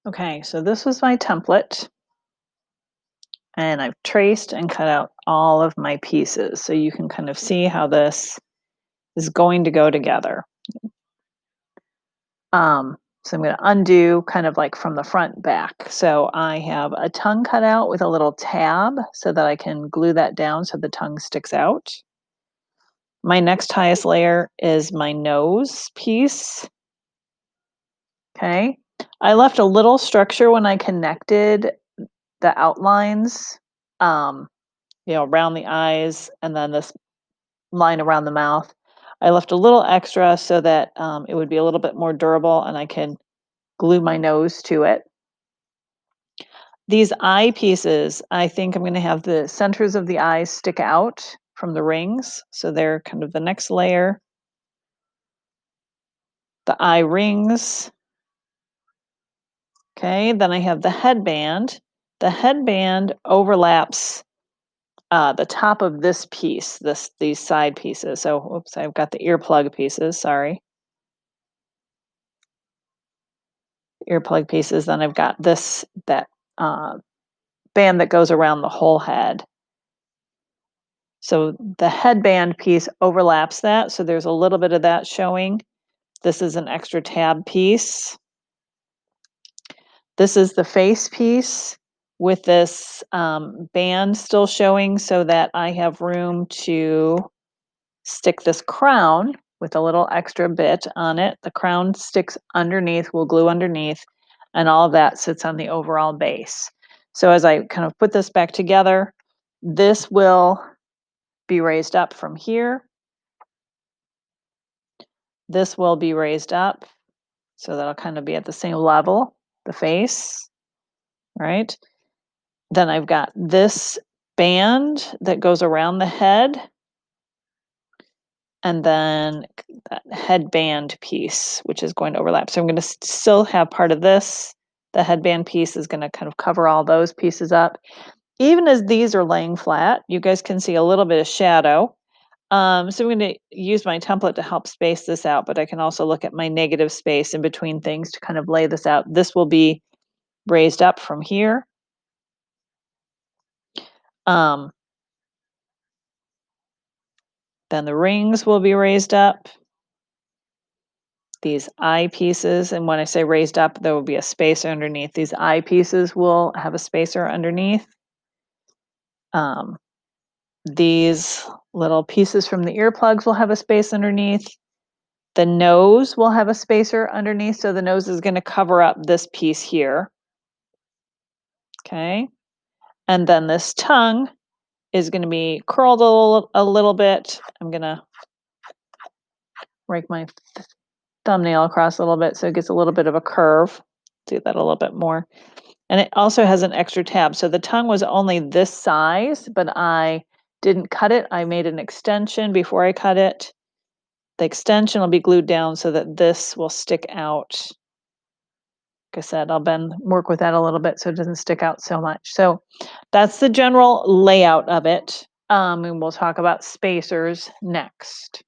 Okay, so this was my template, and I've traced and cut out all of my pieces so you can kind of see how this is going to go together. So I'm going to undo kind of like from the front back. So I have a tongue cut out with a little tab so that I can glue that down so the tongue sticks out. My next highest layer is my nose piece. Okay. I left a little structure when I connected the outlines, um, around the eyes and then this line around the mouth. I left a little extra so that it would be a little bit more durable and I can glue my nose to it. These eye pieces, I think I'm going to have the centers of the eyes stick out from the rings. So they're kind of the next layer. The eye rings. Okay, then I have the headband. The headband overlaps the top of this piece, these side pieces. So, oops, I've got the earplug pieces. Sorry, earplug pieces. Then I've got that uh, band that goes around the whole head. So the headband piece overlaps that. So there's a little bit of that showing. This is an extra tab piece. This is the face piece with this band still showing so that I have room to stick this crown with a little extra bit on it. The crown sticks underneath, we'll glue underneath, and all of that sits on the overall base. So as I kind of put this back together, this will be raised up from here. This will be raised up, so that'll kind of be at the same level, the face, right? Then I've got this band that goes around the head, and then that headband piece, which is going to overlap. So I'm going to still have part of this. The headband piece is going to kind of cover all those pieces up. Even as these are laying flat, you guys can see a little bit of shadow. So I'm going to use my template to help space this out, but I can also look at my negative space in between things to kind of lay this out. This will be raised up from here. Um, then the rings will be raised up. These eye pieces, and when I say raised up, there will be a spacer underneath. These eye pieces will have a spacer underneath. Um, these little pieces from the earplugs will have a space underneath. The nose will have a spacer underneath, so the nose is going to cover up this piece here. Okay. And then this tongue is going to be curled a little bit. I'm going to rake my thumbnail across a little bit so it gets a little bit of a curve. Do that a little bit more. And it also has an extra tab. So the tongue was only this size, but I didn't cut it. I made an extension before I cut it. The extension will be glued down so that this will stick out. Like I said, I'll work with that a little bit so it doesn't stick out so much. So that's the general layout of it. And we'll talk about spacers next.